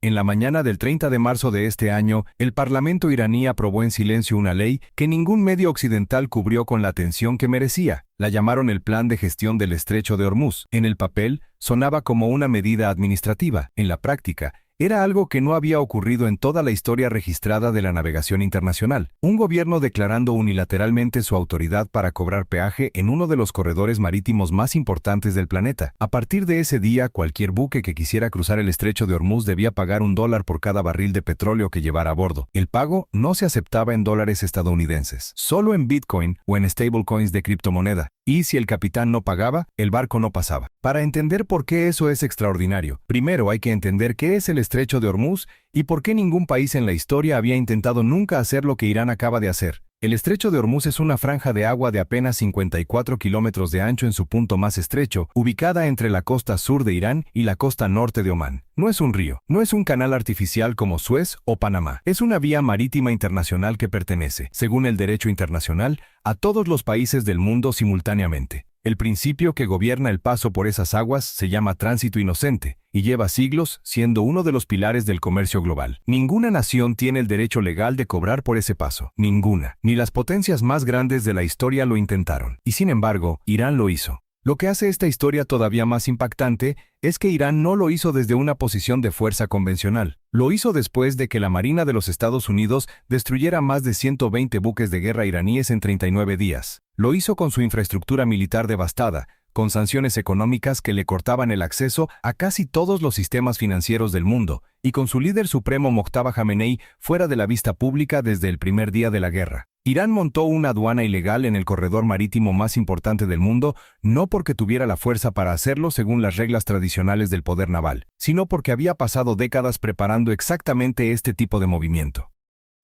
En la mañana del 30 de marzo de este año, el Parlamento iraní aprobó en silencio una ley que ningún medio occidental cubrió con la atención que merecía. La llamaron el Plan de Gestión del Estrecho de Hormuz. En el papel, sonaba como una medida administrativa. En la práctica, era algo que no había ocurrido en toda la historia registrada de la navegación internacional. Un gobierno declarando unilateralmente su autoridad para cobrar peaje en uno de los corredores marítimos más importantes del planeta. A partir de ese día, cualquier buque que quisiera cruzar el Estrecho de Hormuz debía pagar $1 por cada barril de petróleo que llevara a bordo. El pago no se aceptaba en dólares estadounidenses, solo en Bitcoin o en stablecoins de criptomoneda. Y si el capitán no pagaba, el barco no pasaba. Para entender por qué eso es extraordinario, primero hay que entender qué es el Estrecho de Hormuz y por qué ningún país en la historia había intentado nunca hacer lo que Irán acaba de hacer. El Estrecho de Hormuz es una franja de agua de apenas 54 kilómetros de ancho en su punto más estrecho, ubicada entre la costa sur de Irán y la costa norte de Omán. No es un río, no es un canal artificial como Suez o Panamá. Es una vía marítima internacional que pertenece, según el derecho internacional, a todos los países del mundo simultáneamente. El principio que gobierna el paso por esas aguas se llama tránsito inocente y lleva siglos siendo uno de los pilares del comercio global. Ninguna nación tiene el derecho legal de cobrar por ese paso. Ninguna. Ni las potencias más grandes de la historia lo intentaron. Y sin embargo, Irán lo hizo. Lo que hace esta historia todavía más impactante es que Irán no lo hizo desde una posición de fuerza convencional. Lo hizo después de que la Marina de los Estados Unidos destruyera más de 120 buques de guerra iraníes en 39 días. Lo hizo con su infraestructura militar devastada, con sanciones económicas que le cortaban el acceso a casi todos los sistemas financieros del mundo, y con su líder supremo Mojtaba Jamenei fuera de la vista pública desde el primer día de la guerra. Irán montó una aduana ilegal en el corredor marítimo más importante del mundo, no porque tuviera la fuerza para hacerlo según las reglas tradicionales del poder naval, sino porque había pasado décadas preparando exactamente este tipo de movimiento.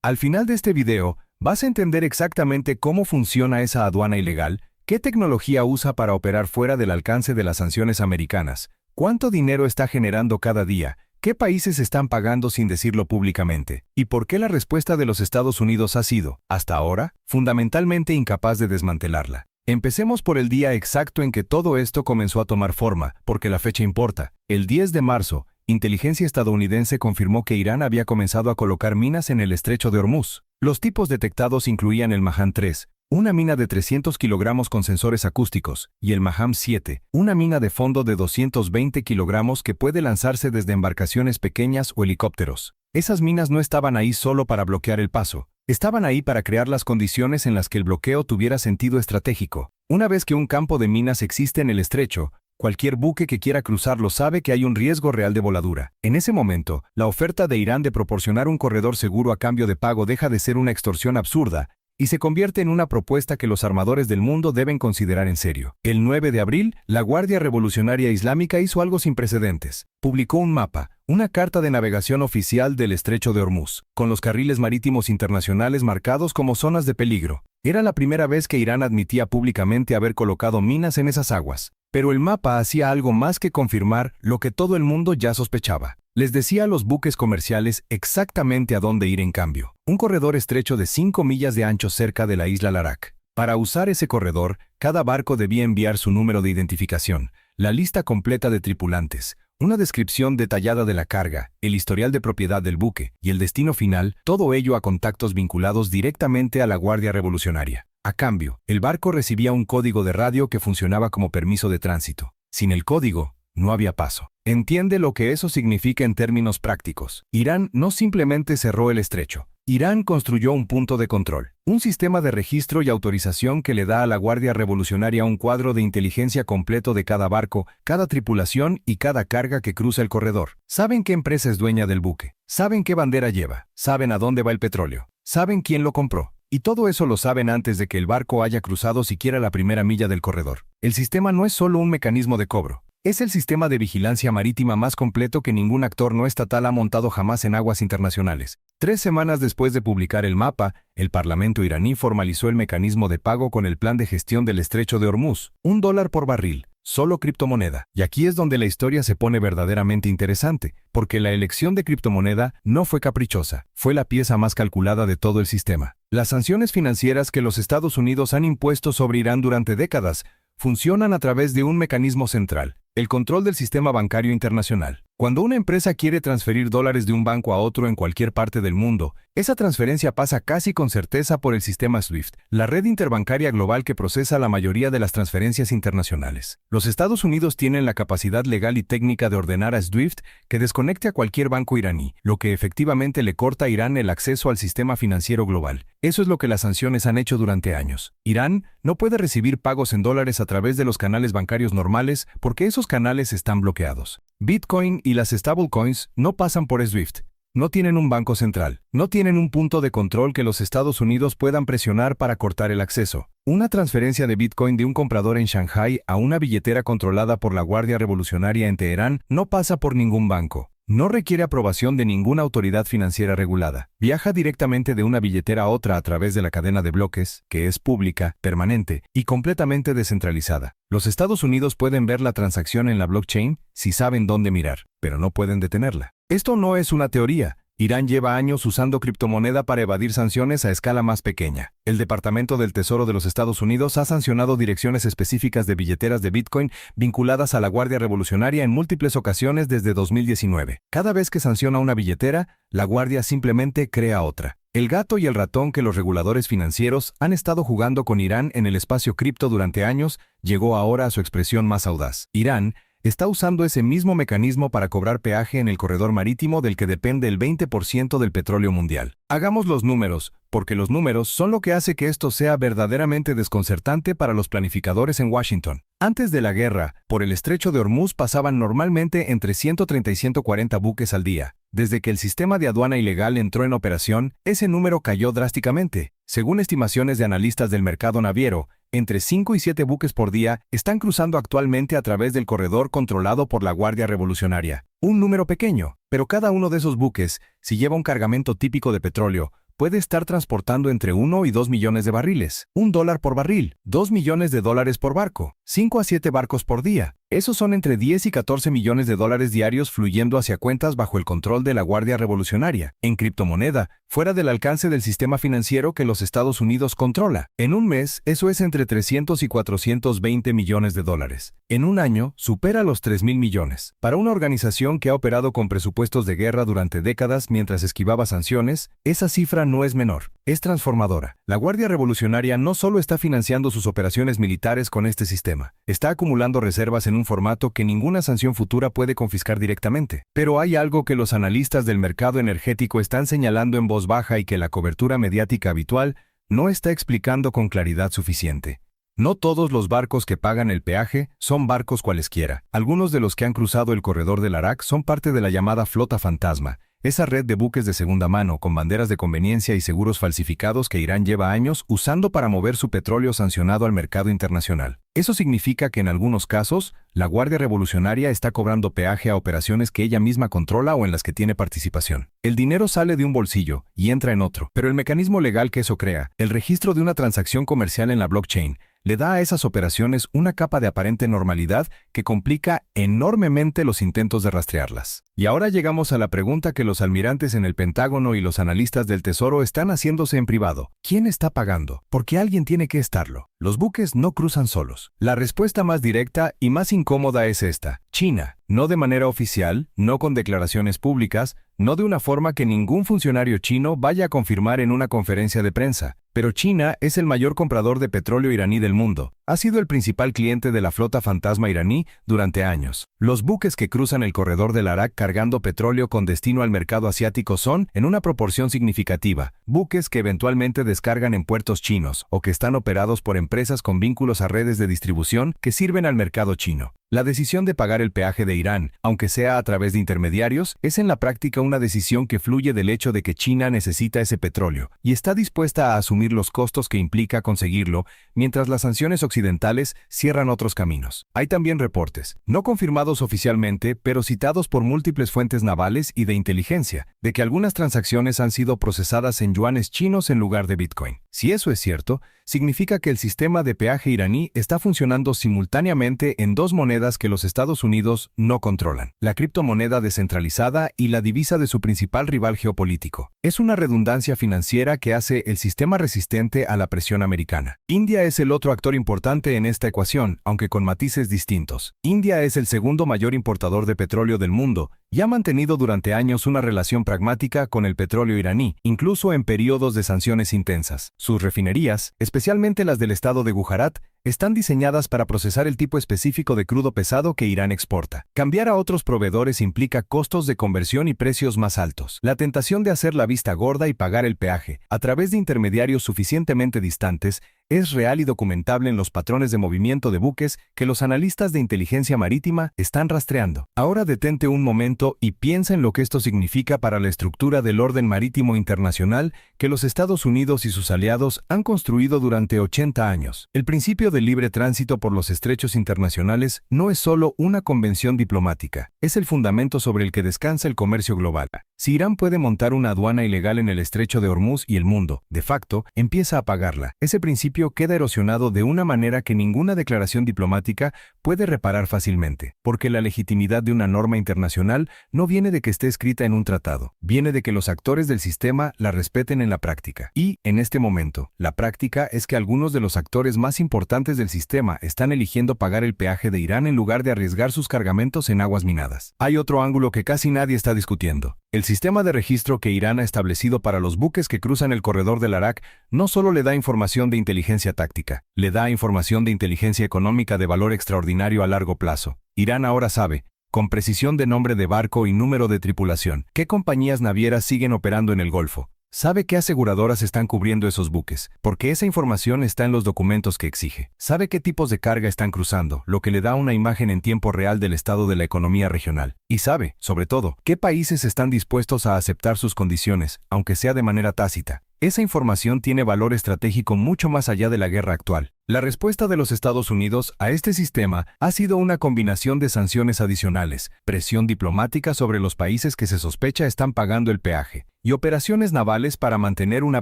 Al final de este video, vas a entender exactamente cómo funciona esa aduana ilegal, qué tecnología usa para operar fuera del alcance de las sanciones americanas, cuánto dinero está generando cada día, qué países están pagando sin decirlo públicamente, y por qué la respuesta de los Estados Unidos ha sido, hasta ahora, fundamentalmente incapaz de desmantelarla. Empecemos por el día exacto en que todo esto comenzó a tomar forma, porque la fecha importa. El 10 de marzo, inteligencia estadounidense confirmó que Irán había comenzado a colocar minas en el Estrecho de Hormuz. Los tipos detectados incluían el Mahan 3, una mina de 300 kilogramos con sensores acústicos, y el Maham 7, una mina de fondo de 220 kilogramos que puede lanzarse desde embarcaciones pequeñas o helicópteros. Esas minas no estaban ahí solo para bloquear el paso, estaban ahí para crear las condiciones en las que el bloqueo tuviera sentido estratégico. Una vez que un campo de minas existe en el estrecho, cualquier buque que quiera cruzarlo sabe que hay un riesgo real de voladura. En ese momento, la oferta de Irán de proporcionar un corredor seguro a cambio de pago deja de ser una extorsión absurda y se convierte en una propuesta que los armadores del mundo deben considerar en serio. El 9 de abril, la Guardia Revolucionaria Islámica hizo algo sin precedentes. Publicó un mapa, una carta de navegación oficial del Estrecho de Hormuz, con los carriles marítimos internacionales marcados como zonas de peligro. Era la primera vez que Irán admitía públicamente haber colocado minas en esas aguas. Pero el mapa hacía algo más que confirmar lo que todo el mundo ya sospechaba. Les decía a los buques comerciales exactamente a dónde ir en cambio. Un corredor estrecho de 5 millas de ancho cerca de la isla Larak. Para usar ese corredor, cada barco debía enviar su número de identificación, la lista completa de tripulantes, una descripción detallada de la carga, el historial de propiedad del buque y el destino final, todo ello a contactos vinculados directamente a la Guardia Revolucionaria. A cambio, el barco recibía un código de radio que funcionaba como permiso de tránsito. Sin el código, no había paso. Entiende lo que eso significa en términos prácticos. Irán no simplemente cerró el estrecho. Irán construyó un punto de control, un sistema de registro y autorización que le da a la Guardia Revolucionaria un cuadro de inteligencia completo de cada barco, cada tripulación y cada carga que cruza el corredor. Saben qué empresa es dueña del buque, saben qué bandera lleva, saben a dónde va el petróleo, saben quién lo compró. Y todo eso lo saben antes de que el barco haya cruzado siquiera la primera milla del corredor. El sistema no es solo un mecanismo de cobro. Es el sistema de vigilancia marítima más completo que ningún actor no estatal ha montado jamás en aguas internacionales. 3 semanas después de publicar el mapa, el Parlamento iraní formalizó el mecanismo de pago con el plan de gestión del Estrecho de Hormuz, $1 por barril, solo criptomoneda. Y aquí es donde la historia se pone verdaderamente interesante, porque la elección de criptomoneda no fue caprichosa, fue la pieza más calculada de todo el sistema. Las sanciones financieras que los Estados Unidos han impuesto sobre Irán durante décadas funcionan a través de un mecanismo central, el control del sistema bancario internacional. Cuando una empresa quiere transferir dólares de un banco a otro en cualquier parte del mundo, esa transferencia pasa casi con certeza por el sistema SWIFT, la red interbancaria global que procesa la mayoría de las transferencias internacionales. Los Estados Unidos tienen la capacidad legal y técnica de ordenar a SWIFT que desconecte a cualquier banco iraní, lo que efectivamente le corta a Irán el acceso al sistema financiero global. Eso es lo que las sanciones han hecho durante años. Irán no puede recibir pagos en dólares a través de los canales bancarios normales porque esos canales están bloqueados. Bitcoin y las stablecoins no pasan por SWIFT. No tienen un banco central. No tienen un punto de control que los Estados Unidos puedan presionar para cortar el acceso. Una transferencia de Bitcoin de un comprador en Shanghái a una billetera controlada por la Guardia Revolucionaria en Teherán no pasa por ningún banco. No requiere aprobación de ninguna autoridad financiera regulada. Viaja directamente de una billetera a otra a través de la cadena de bloques, que es pública, permanente y completamente descentralizada. Los Estados Unidos pueden ver la transacción en la blockchain si saben dónde mirar, pero no pueden detenerla. Esto no es una teoría. Irán lleva años usando criptomoneda para evadir sanciones a escala más pequeña. El Departamento del Tesoro de los Estados Unidos ha sancionado direcciones específicas de billeteras de Bitcoin vinculadas a la Guardia Revolucionaria en múltiples ocasiones desde 2019. Cada vez que sanciona una billetera, la Guardia simplemente crea otra. El gato y el ratón que los reguladores financieros han estado jugando con Irán en el espacio cripto durante años llegó ahora a su expresión más audaz. Irán está usando ese mismo mecanismo para cobrar peaje en el corredor marítimo del que depende el 20% del petróleo mundial. Hagamos los números, porque los números son lo que hace que esto sea verdaderamente desconcertante para los planificadores en Washington. Antes de la guerra, por el estrecho de Hormuz pasaban normalmente entre 130 y 140 buques al día. Desde que el sistema de aduana ilegal entró en operación, ese número cayó drásticamente. Según estimaciones de analistas del mercado naviero, entre 5 y 7 buques por día están cruzando actualmente a través del corredor controlado por la Guardia Revolucionaria. Un número pequeño, pero cada uno de esos buques, si lleva un cargamento típico de petróleo, puede estar transportando entre 1 y 2 millones de barriles, $1 por barril, $2 millones por barco, 5 a 7 barcos por día. Esos son entre 10 y 14 millones de dólares diarios fluyendo hacia cuentas bajo el control de la Guardia Revolucionaria, en criptomoneda, fuera del alcance del sistema financiero que los Estados Unidos controla. En un mes, eso es entre 300 y 420 millones de dólares. En un año, supera los 3.000 millones. Para una organización que ha operado con presupuestos de guerra durante décadas mientras esquivaba sanciones, esa cifra no es menor. Es transformadora. La Guardia Revolucionaria no solo está financiando sus operaciones militares con este sistema, está acumulando reservas en un formato que ninguna sanción futura puede confiscar directamente. Pero hay algo que los analistas del mercado energético están señalando en voz baja y que la cobertura mediática habitual no está explicando con claridad suficiente. No todos los barcos que pagan el peaje son barcos cualesquiera. Algunos de los que han cruzado el corredor del Arak son parte de la llamada flota fantasma, esa red de buques de segunda mano con banderas de conveniencia y seguros falsificados que Irán lleva años usando para mover su petróleo sancionado al mercado internacional. Eso significa que en algunos casos, la Guardia Revolucionaria está cobrando peaje a operaciones que ella misma controla o en las que tiene participación. El dinero sale de un bolsillo y entra en otro, pero el mecanismo legal que eso crea, el registro de una transacción comercial en la blockchain, le da a esas operaciones una capa de aparente normalidad que complica enormemente los intentos de rastrearlas. Y ahora llegamos a la pregunta que los almirantes en el Pentágono y los analistas del Tesoro están haciéndose en privado. ¿Quién está pagando? Porque alguien tiene que estarlo. Los buques no cruzan solos. La respuesta más directa y más incómoda es esta: China. No de manera oficial, no con declaraciones públicas, no de una forma que ningún funcionario chino vaya a confirmar en una conferencia de prensa. Pero China es el mayor comprador de petróleo iraní del mundo. Ha sido el principal cliente de la flota fantasma iraní durante años. Los buques que cruzan el corredor del Arak cargando petróleo con destino al mercado asiático son, en una proporción significativa, buques que eventualmente descargan en puertos chinos o que están operados por empresas con vínculos a redes de distribución que sirven al mercado chino. La decisión de pagar el peaje de Irán, aunque sea a través de intermediarios, es en la práctica una decisión que fluye del hecho de que China necesita ese petróleo y está dispuesta a asumir los costos que implica conseguirlo, mientras las sanciones occidentales cierran otros caminos. Hay también reportes, no confirmados oficialmente, pero citados por múltiples fuentes navales y de inteligencia, de que algunas transacciones han sido procesadas en yuanes chinos en lugar de Bitcoin. Si eso es cierto, significa que el sistema de peaje iraní está funcionando simultáneamente en dos monedas criptomonedas que los Estados Unidos no controlan, la criptomoneda descentralizada y la divisa de su principal rival geopolítico. Es una redundancia financiera que hace el sistema resistente a la presión americana. India es el otro actor importante en esta ecuación, aunque con matices distintos. India es el segundo mayor importador de petróleo del mundo y ha mantenido durante años una relación pragmática con el petróleo iraní, incluso en periodos de sanciones intensas. Sus refinerías, especialmente las del estado de Gujarat, están diseñadas para procesar el tipo específico de crudo pesado que Irán exporta. Cambiar a otros proveedores implica costos de conversión y precios más altos. La tentación de hacer la vista gorda y pagar el peaje, a través de intermediarios suficientemente distantes, es real y documentable en los patrones de movimiento de buques que los analistas de inteligencia marítima están rastreando. Ahora detente un momento y piensa en lo que esto significa para la estructura del orden marítimo internacional que los Estados Unidos y sus aliados han construido durante 80 años. El principio del libre tránsito por los estrechos internacionales no es solo una convención diplomática, es el fundamento sobre el que descansa el comercio global. Si Irán puede montar una aduana ilegal en el estrecho de Hormuz y el mundo, de facto, empieza a pagarla. Ese principio queda erosionado de una manera que ninguna declaración diplomática puede reparar fácilmente, porque la legitimidad de una norma internacional no viene de que esté escrita en un tratado, viene de que los actores del sistema la respeten en la práctica. Y, en este momento, la práctica es que algunos de los actores más importantes del sistema están eligiendo pagar el peaje de Irán en lugar de arriesgar sus cargamentos en aguas minadas. Hay otro ángulo que casi nadie está discutiendo. El sistema de registro que Irán ha establecido para los buques que cruzan el corredor del Arak no solo le da información de inteligencia táctica, le da información de inteligencia económica de valor extraordinario a largo plazo. Irán ahora sabe, con precisión de nombre de barco y número de tripulación, qué compañías navieras siguen operando en el Golfo. Sabe qué aseguradoras están cubriendo esos buques, porque esa información está en los documentos que exige. Sabe qué tipos de carga están cruzando, lo que le da una imagen en tiempo real del estado de la economía regional. Y sabe, sobre todo, qué países están dispuestos a aceptar sus condiciones, aunque sea de manera tácita. Esa información tiene valor estratégico mucho más allá de la guerra actual. La respuesta de los Estados Unidos a este sistema ha sido una combinación de sanciones adicionales, presión diplomática sobre los países que se sospecha están pagando el peaje, y operaciones navales para mantener una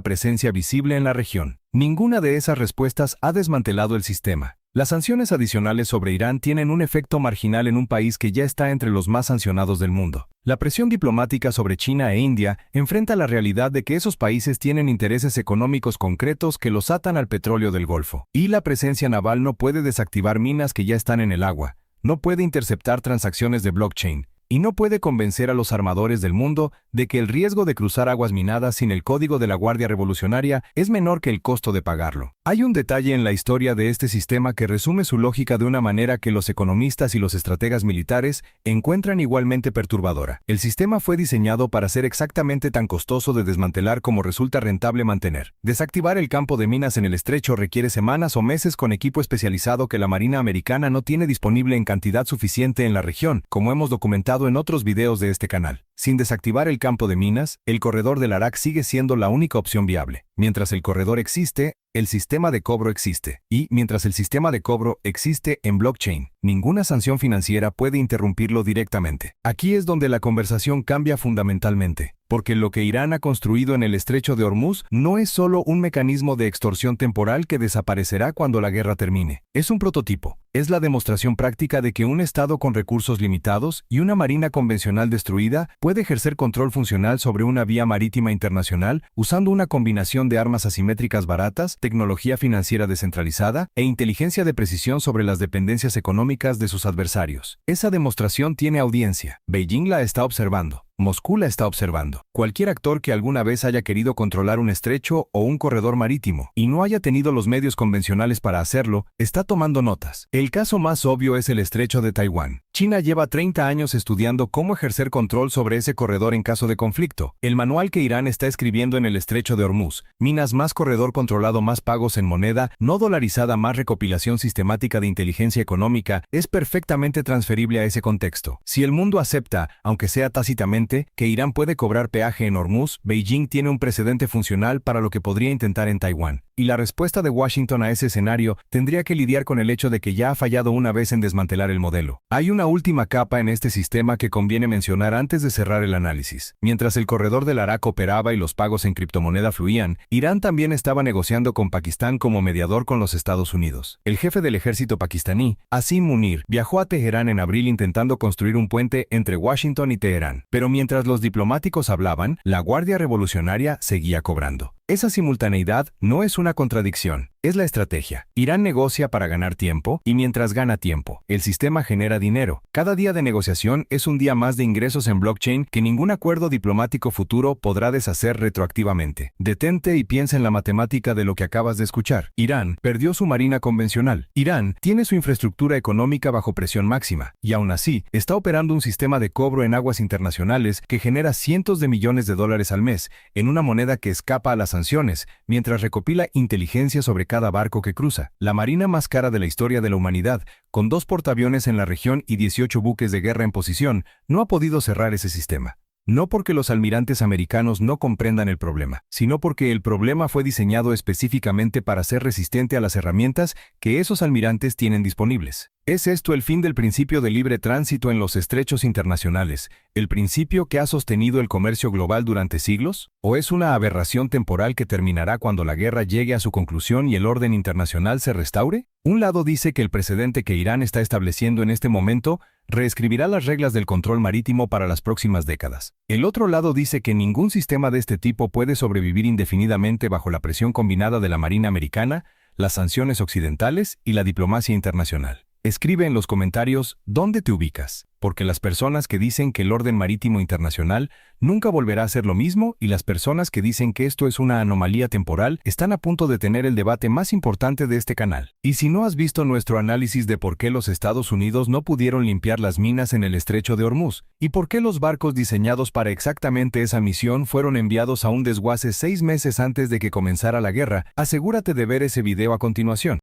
presencia visible en la región. Ninguna de esas respuestas ha desmantelado el sistema. Las sanciones adicionales sobre Irán tienen un efecto marginal en un país que ya está entre los más sancionados del mundo. La presión diplomática sobre China e India enfrenta la realidad de que esos países tienen intereses económicos concretos que los atan al petróleo del Golfo. Y la presencia naval no puede desactivar minas que ya están en el agua, no puede interceptar transacciones de blockchain, y no puede convencer a los armadores del mundo de que el riesgo de cruzar aguas minadas sin el código de la Guardia Revolucionaria es menor que el costo de pagarlo. Hay un detalle en la historia de este sistema que resume su lógica de una manera que los economistas y los estrategas militares encuentran igualmente perturbadora. El sistema fue diseñado para ser exactamente tan costoso de desmantelar como resulta rentable mantener. Desactivar el campo de minas en el estrecho requiere semanas o meses con equipo especializado que la Marina americana no tiene disponible en cantidad suficiente en la región, como hemos documentado en otros videos de este canal. Sin desactivar el campo de minas, el corredor del Arak sigue siendo la única opción viable. Mientras el corredor existe, el sistema de cobro existe. Y mientras el sistema de cobro existe en blockchain, ninguna sanción financiera puede interrumpirlo directamente. Aquí es donde la conversación cambia fundamentalmente, porque lo que Irán ha construido en el estrecho de Hormuz no es solo un mecanismo de extorsión temporal que desaparecerá cuando la guerra termine. Es un prototipo. Es la demostración práctica de que un Estado con recursos limitados y una marina convencional destruida puede ejercer control funcional sobre una vía marítima internacional usando una combinación de armas asimétricas baratas, tecnología financiera descentralizada e inteligencia de precisión sobre las dependencias económicas de sus adversarios. Esa demostración tiene audiencia. Beijing la está observando. Moscú la está observando. Cualquier actor que alguna vez haya querido controlar un estrecho o un corredor marítimo y no haya tenido los medios convencionales para hacerlo, está tomando notas. El caso más obvio es el estrecho de Taiwán. China lleva 30 años estudiando cómo ejercer control sobre ese corredor en caso de conflicto. El manual que Irán está escribiendo en el estrecho de Hormuz, minas más corredor controlado más pagos en moneda no dolarizada más recopilación sistemática de inteligencia económica, es perfectamente transferible a ese contexto. Si el mundo acepta, aunque sea tácitamente, que Irán puede cobrar peaje en Hormuz, Beijing tiene un precedente funcional para lo que podría intentar en Taiwán. y la respuesta de Washington a ese escenario tendría que lidiar con el hecho de que ya ha fallado una vez en desmantelar el modelo. Hay una última capa en este sistema que conviene mencionar antes de cerrar el análisis. Mientras el corredor del Arak operaba y los pagos en criptomoneda fluían, Irán también estaba negociando con Pakistán como mediador con los Estados Unidos. El jefe del ejército pakistaní, Asim Munir, viajó a Teherán en abril intentando construir un puente entre Washington y Teherán. Pero mientras los diplomáticos hablaban, la Guardia Revolucionaria seguía cobrando. Esa simultaneidad no es una contradicción, es la estrategia. Irán negocia para ganar tiempo y mientras gana tiempo, el sistema genera dinero. Cada día de negociación es un día más de ingresos en blockchain que ningún acuerdo diplomático futuro podrá deshacer retroactivamente. Detente y piensa en la matemática de lo que acabas de escuchar. Irán perdió su marina convencional. Irán tiene su infraestructura económica bajo presión máxima y aún así está operando un sistema de cobro en aguas internacionales que genera cientos de millones de dólares al mes en una moneda que escapa a las sanciones, mientras recopila inteligencia sobre cada barco que cruza. La marina más cara de la historia de la humanidad, con 2 portaaviones en la región y 18 buques de guerra en posición, no ha podido cerrar ese sistema. No porque los almirantes americanos no comprendan el problema, sino porque el problema fue diseñado específicamente para ser resistente a las herramientas que esos almirantes tienen disponibles. ¿Es esto el fin del principio de libre tránsito en los estrechos internacionales, el principio que ha sostenido el comercio global durante siglos? ¿O es una aberración temporal que terminará cuando la guerra llegue a su conclusión y el orden internacional se restaure? Un lado dice que el precedente que Irán está estableciendo en este momento reescribirá las reglas del control marítimo para las próximas décadas. El otro lado dice que ningún sistema de este tipo puede sobrevivir indefinidamente bajo la presión combinada de la Marina americana, las sanciones occidentales y la diplomacia internacional. Escribe en los comentarios dónde te ubicas, porque las personas que dicen que el orden marítimo internacional nunca volverá a ser lo mismo y las personas que dicen que esto es una anomalía temporal están a punto de tener el debate más importante de este canal. Y si no has visto nuestro análisis de por qué los Estados Unidos no pudieron limpiar las minas en el estrecho de Hormuz, y por qué los barcos diseñados para exactamente esa misión fueron enviados a un desguace 6 meses antes de que comenzara la guerra, asegúrate de ver ese video a continuación.